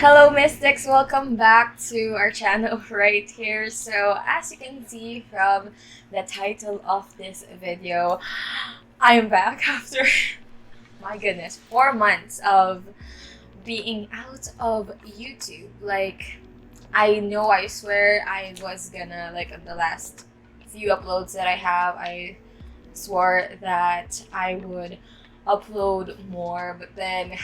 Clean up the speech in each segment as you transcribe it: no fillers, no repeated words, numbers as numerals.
Hello Mystics, welcome back to our channel right here. So as you can see from the title of this video, I am back after, my goodness, 4 months of being out of YouTube. I swear I was gonna, on the last few uploads that I have, I swore that I would upload more, but then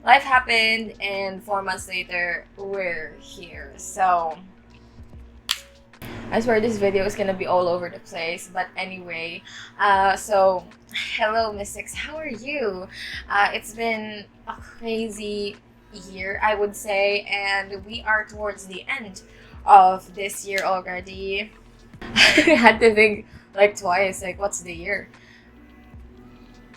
life happened and 4 months later we're here. So I swear this video is gonna be all over the place, but anyway, so hello Mystics, how are you? It's been a crazy year, I would say, and we are towards the end of this year already. I had to think twice, what's the year?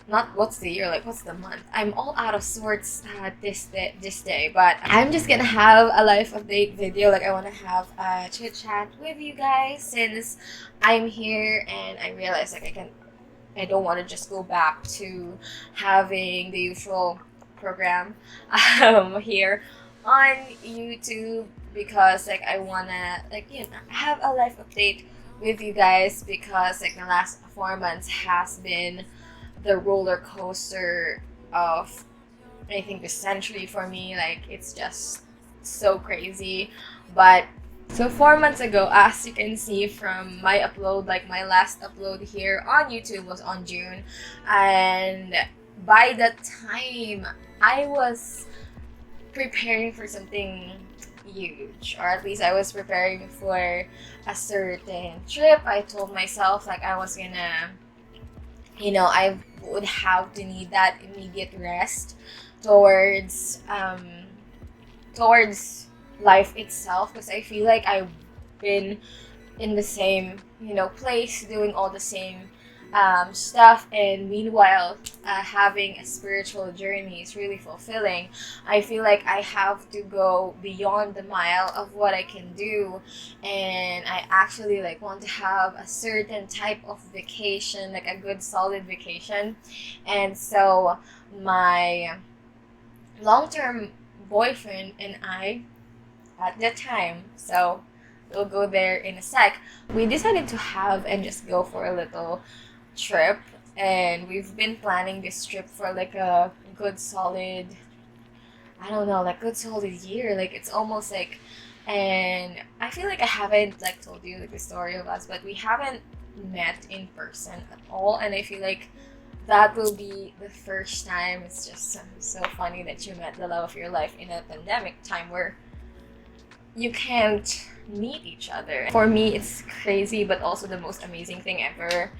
Not what's the year, what's the month. I'm all out of sorts this day, but I'm just gonna have a life update video. I want to have a chit chat with you guys since I'm here, and I realize I don't want to just go back to having the usual program here on YouTube, because I wanna have a life update with you guys, because the last 4 months has been the roller coaster of, I think, the century for me. It's just so crazy. But so 4 months ago, as you can see from my upload, my last upload here on YouTube was on June, and by that time I was preparing for something huge, or at least I was preparing for a certain trip. I told myself I was gonna, I would have to need that immediate rest towards life itself, because I feel like I've been in the same place doing all the same stuff, and meanwhile having a spiritual journey is really fulfilling. I feel like I have to go beyond the mile of what I can do, and I actually want to have a certain type of vacation, a good solid vacation. And so my long-term boyfriend and I at the time, so we'll go there in a sec, we decided to have and just go for a little trip. And we've been planning this trip for a good solid, I don't know, good solid year. It's almost and I feel I haven't told you the story of us, but we haven't met in person at all, and I feel that will be the first time. It's just so funny that you met the love of your life in a pandemic time where you can't meet each other. For me, it's crazy, but also the most amazing thing ever.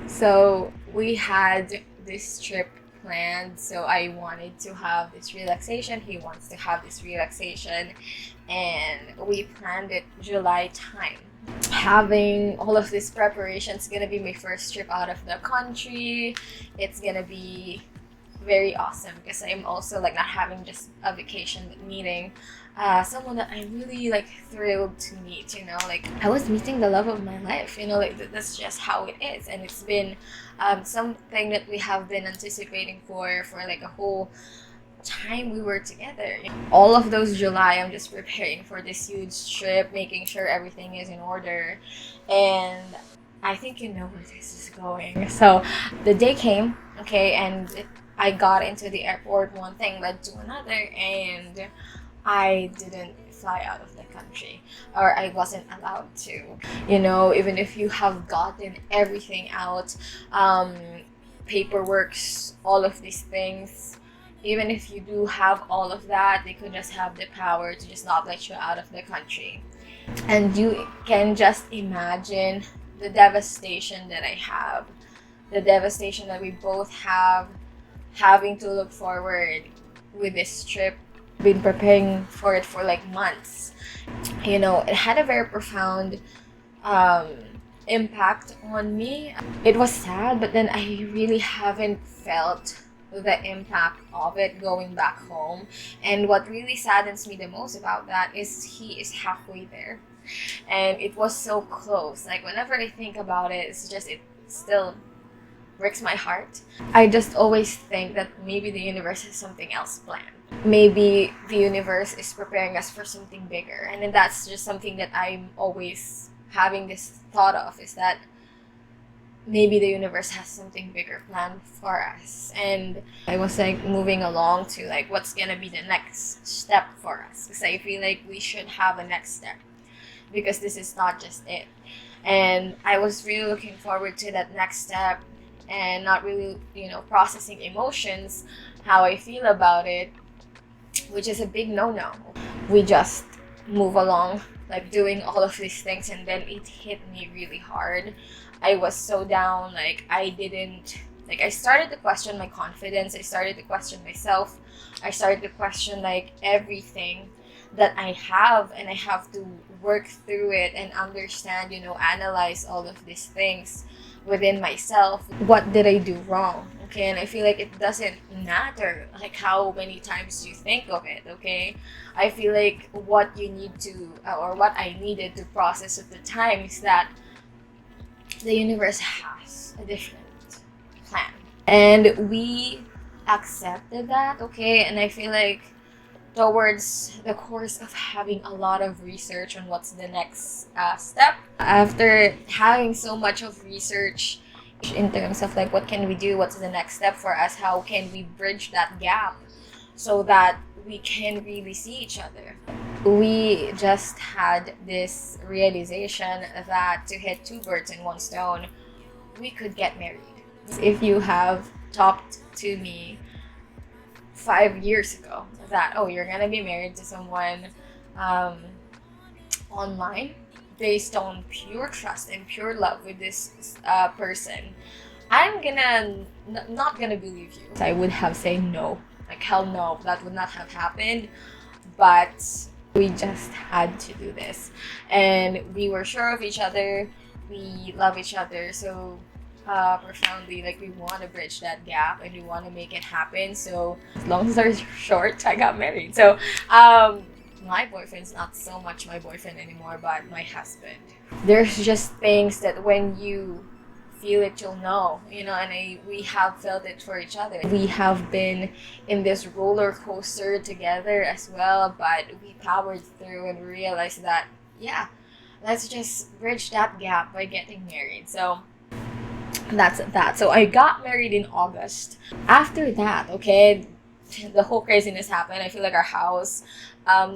So we had this trip planned, so I wanted to have this relaxation, he wants to have this relaxation, and we planned it July time. Having all of this preparation, it's gonna be my first trip out of the country. It's gonna be very awesome, because I'm also not having just a vacation, but meeting someone that I'm really thrilled to meet. I was meeting the love of my life. That's just how it is, and it's been something that we have been anticipating for a whole time we were together. All of those July, I'm just preparing for this huge trip, making sure everything is in order, and I think you know where this is going. So the day came, okay, and I got into the airport. One thing led to another, and I didn't fly out of the country, or I wasn't allowed to. Even if you have gotten everything out, paperworks, all of these things, even if you do have all of that, they could just have the power to just not let you out of the country. And you can just imagine the devastation that I have, the devastation that we both have, having to look forward with this trip. Been preparing for it for months. It had a very profound impact on me. It was sad, but then I really haven't felt the impact of it going back home. And what really saddens me the most about that is he is halfway there, and it was so close. Whenever I think about it, it still breaks my heart. I just always think that maybe the universe has something else planned. maybe the universe is preparing us for something bigger. And then that's just something that I'm always having this thought of, is that maybe the universe has something bigger planned for us. And I was like moving along to like what's gonna be the next step for us, because I feel like we should have a next step, because this is not just it. And I was really looking forward to that next step, and not really, processing emotions, how I feel about it, which is a big no-no. We just move along, like doing all of these things, and then it hit me really hard. I was so down, like I started to question my confidence, I started to question myself, I started to question like everything that I have, and I have to work through it and understand, analyze all of these things within myself. What did I do wrong? Okay, and I feel like it doesn't matter like how many times you think of it. Okay, I feel like what you need to, or what I needed to process at the time, is that the universe has a different plan, and we accepted that. Okay, and I feel like towards the course of having a lot of research on what's the next step, after having so much of research in terms of like what can we do, what's the next step for us, how can we bridge that gap so that we can really see each other, we just had this realization that to hit two birds in one stone, we could get married. If you have talked to me 5 years ago that, oh, you're gonna be married to someone online based on pure trust and pure love with this person, I'm gonna not gonna believe you. I would have said no, like hell no, that would not have happened. But we just had to do this, and we were sure of each other, we love each other so profoundly, like we want to bridge that gap and we want to make it happen. So long story short, I got married. So my boyfriend's not so much my boyfriend anymore, but my husband. There's just things that when you feel it, you'll know, and we have felt it for each other. We have been in this roller coaster together as well, but we powered through and realized that, yeah, let's just bridge that gap by getting married. So that's that. So I got married in August. After that, okay, the whole craziness happened. I feel like our house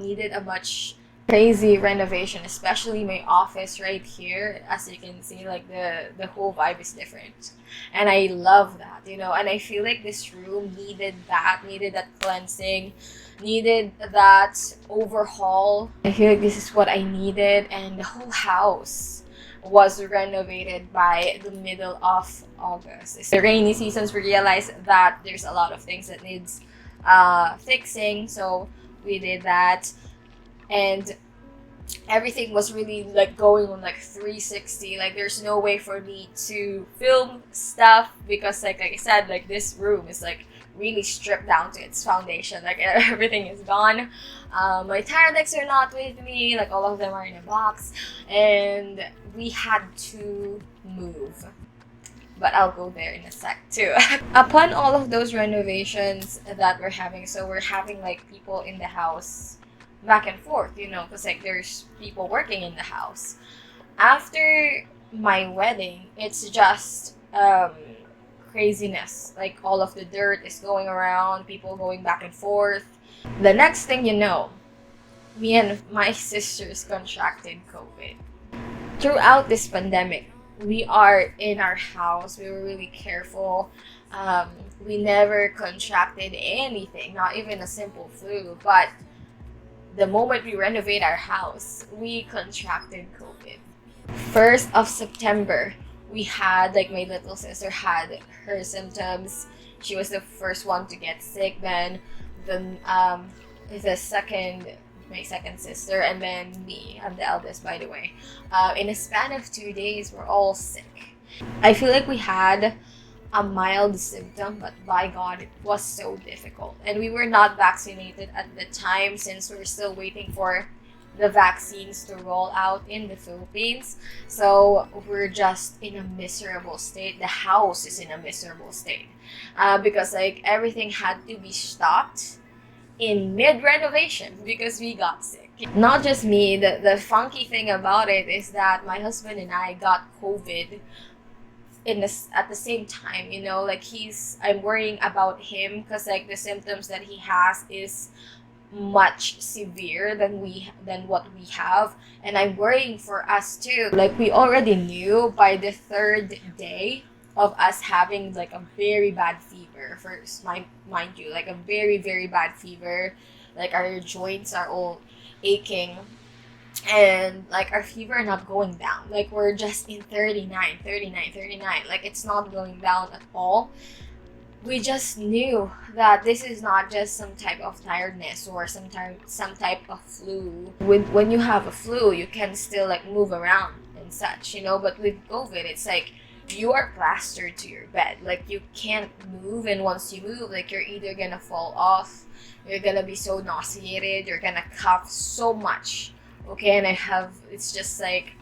needed a much crazy renovation, especially my office right here. As you can see, like the whole vibe is different, and I love that, and I feel like this room needed that cleansing, needed that overhaul. I feel like this is what I needed, and the whole house was renovated by the middle of August. It's the rainy seasons, we realized that there's a lot of things that needs fixing, so we did that, and everything was really like going on like 360. Like there's no way for me to film stuff because like I said, like this room is like really stripped down to its foundation. Like everything is gone. My tire decks are not with me, like all of them are in a box, and we had to move, but I'll go there in a sec too. Upon all of those renovations that we're having, so we're having like people in the house back and forth, because like there's people working in the house. After my wedding, it's just craziness. Like all of the dirt is going around, people going back and forth. The next thing you know, me and my sisters contracted COVID. Throughout this pandemic, we are in our house. We were really careful. We never contracted anything, not even a simple flu. But the moment we renovate our house, we contracted COVID. 1st of September, we had, like my little sister had her symptoms. She was the first one to get sick. Then my second sister, and then me. I'm the eldest, by the way. In a span of 2 days, we're all sick. I feel like we had a mild symptom, but by God, it was so difficult. And we were not vaccinated at the time, since we're still waiting for the vaccines to roll out in the Philippines. So we're just in a miserable state. The house is in a miserable state because like everything had to be stopped in mid-renovation because we got sick. Not just me, the funky thing about it is that my husband and I got COVID at the same time, you know, like I'm worrying about him because like the symptoms that he has is much severe than what we have, and I'm worrying for us too. Like we already knew by the third day of us having like a very bad fever. First, mind you, like a very very bad fever, like our joints are all aching, and like our fever not going down. Like we're just in 39, 39, 39. Like it's not going down at all. We just knew that this is not just some type of tiredness or some type of flu. When you have a flu, you can still like move around and such, you know. But with COVID, it's like you are plastered to your bed. Like you can't move, and once you move, like you're either gonna fall off, you're gonna be so nauseated, you're gonna cough so much. Okay, and it's just like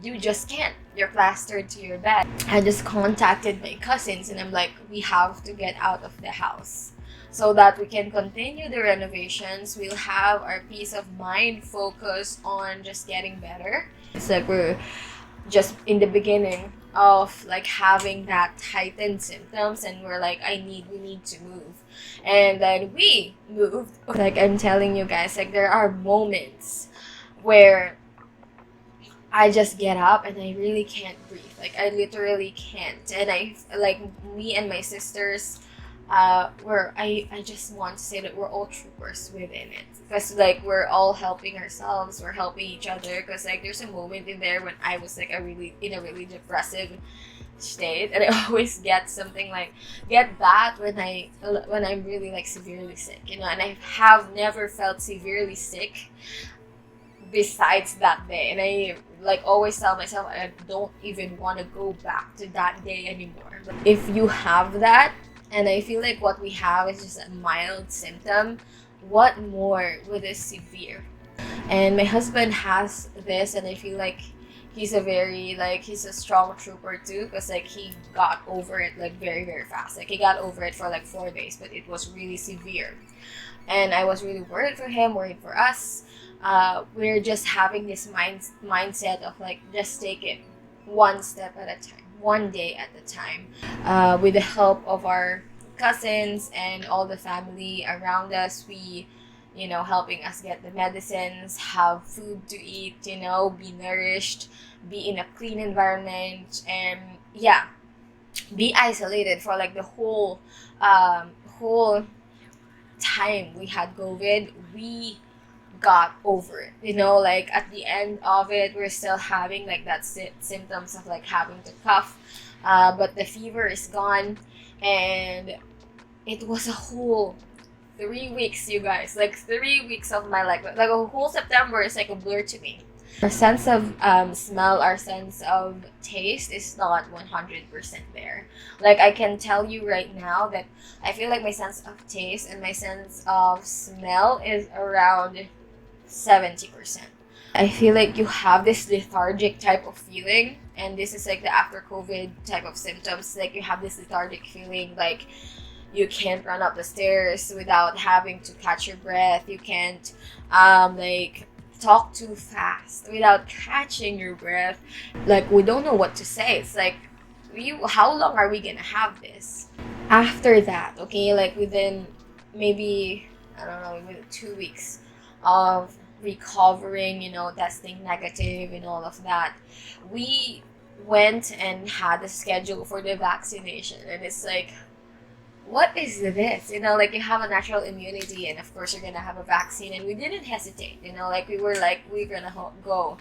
you just can't. You're plastered to your bed. I just contacted my cousins and I'm like, we have to get out of the house so that we can continue the renovations. We'll have our peace of mind focus on just getting better. It's like we're just in the beginning of like having that heightened symptoms, and we're like, we need to move. And then we moved. Like I'm telling you guys, like there are moments where I just get up and I really can't breathe. Like I literally can't. And me and my sisters, I just want to say that we're all troopers within it. Because like we're all helping ourselves, we're helping each other. Because like there's a moment in there when I was like in a really depressive state, and I always get that when I'm really like severely sick, you know. And I have never felt severely sick besides that day, and I like always tell myself I don't even want to go back to that day anymore. But if you have that, and I feel like what we have is just a mild symptom, what more with a severe? And my husband has this, and I feel like he's a strong trooper too, because like he got over it like very very fast. Like he got over it for like 4 days, but it was really severe, and I was really worried for him, worried for us. We're just having this mindset of like just take it one step at a time, one day at a time, with the help of our cousins and all the family around us. We, you know, helping us get the medicines, have food to eat, you know, be nourished, be in a clean environment, and yeah, be isolated for like the whole time we had COVID. We got over it, you know. Like at the end of it, we're still having like that symptoms of like having to cough, but the fever is gone, and it was a whole 3 weeks, you guys. Like 3 weeks of my life, like a whole September is like a blur to me. Our sense of smell, our sense of taste is not 100% there. Like I can tell you right now that I feel like my sense of taste and my sense of smell is around 70%. I feel like you have this lethargic type of feeling, and this is like the after COVID type of symptoms. Like you have this lethargic feeling, like you can't run up the stairs without having to catch your breath. You can't like talk too fast without catching your breath. Like we don't know what to say. It's like, how long are we gonna have this? After that, okay, like within maybe, I don't know, within 2 weeks of recovering, you know, testing negative and all of that, we went and had a schedule for the vaccination. And it's like, what is this? You know, like you have a natural immunity, and of course you're gonna have a vaccine. And we didn't hesitate, you know, like we were like, we're gonna go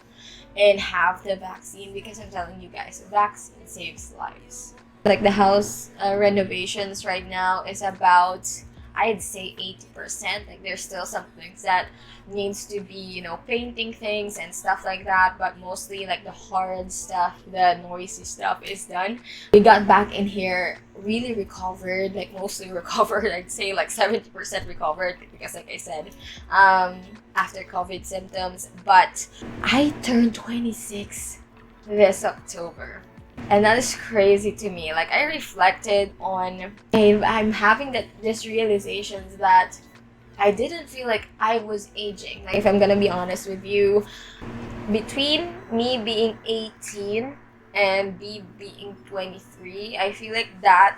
and have the vaccine, because I'm telling you guys, the vaccine saves lives. Like the house renovations right now is about, I'd say 80%. Like there's still some things that needs to be, you know, painting things and stuff like that, but mostly like the hard stuff, the noisy stuff is done. We got back in here really recovered, like mostly recovered. I'd say like 70% recovered, because like I said, after COVID symptoms. But I turned 26 this October. And that is crazy to me. Like I reflected on, and I'm having this realizations that I didn't feel like I was aging. Like, if I'm gonna be honest with you, between me being 18 and me being 23, I feel like that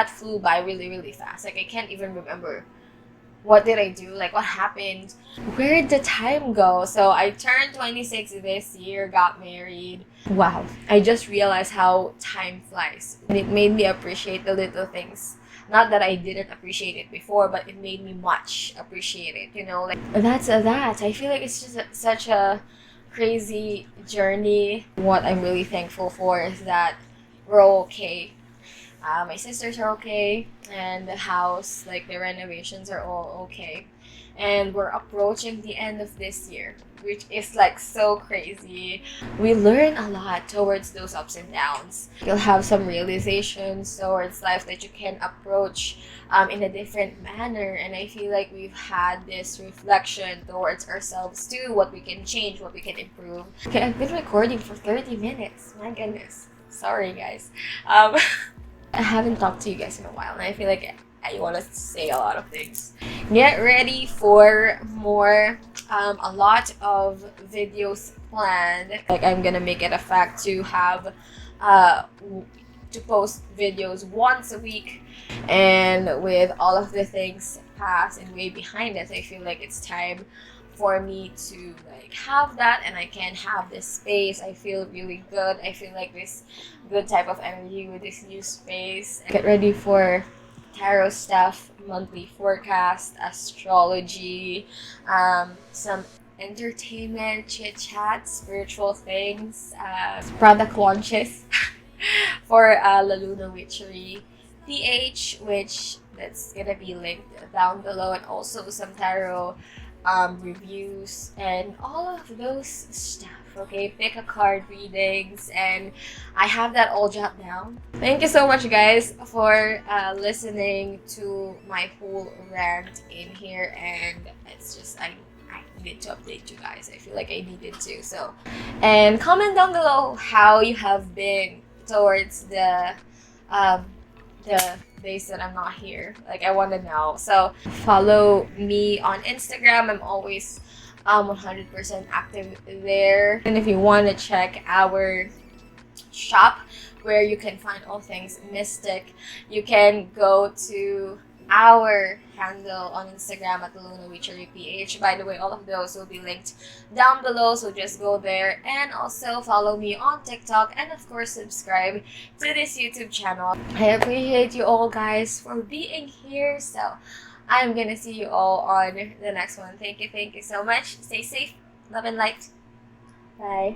flew by really, really fast. Like, I can't even remember what did I do, like what happened, where did the time go. So I turned 26 this year, got married. Wow, I just realized how time flies, and it made me appreciate the little things. Not that I didn't appreciate it before, but it made me much appreciate it, you know. Like, that's that. I feel like it's just such a crazy journey. What I'm really thankful for is that we're all okay. My sisters are okay, and the house, like the renovations, are all okay. And we're approaching the end of this year, which is like so crazy. We learn a lot towards those ups and downs. You'll have some realizations towards life that you can approach in a different manner. And I feel like we've had this reflection towards ourselves too, what we can change, what we can improve. Okay, I've been recording for 30 minutes. My goodness. Sorry, guys. Um, I haven't talked to you guys in a while, and I feel like I want to say a lot of things. Get ready for more, a lot of videos planned. Like, I'm gonna make it a fact to have, to post videos once a week. And with all of the things past and way behind us, I feel like it's time for me to like have that, and I can have this space. I feel really good. I feel like this good type of energy with this new space. Get ready for tarot stuff, monthly forecast, astrology, some entertainment, chit chat, spiritual things, product launches for La Luna Witchery PH, which that's gonna be linked down below, and also some tarot reviews and all of those stuff. Okay, pick a card readings, and I have that all jotted down. Thank you so much, guys, for listening to my whole rant in here, and it's just I needed to update you guys. I feel like I needed to. So, and comment down below how you have been towards the days that I'm not here. Like, I want to know. So follow me on Instagram. I'm always 100% active there. And if you want to check our shop where you can find all things mystic, you can go to our handle on Instagram at the Luna Witchery PH. By the way, all of those will be linked down below, so just go there, and also follow me on TikTok, and of course subscribe to this YouTube channel. I appreciate you all, guys, for being here. So I'm gonna see you all on the next one. Thank you so much. Stay safe, love and light. Bye.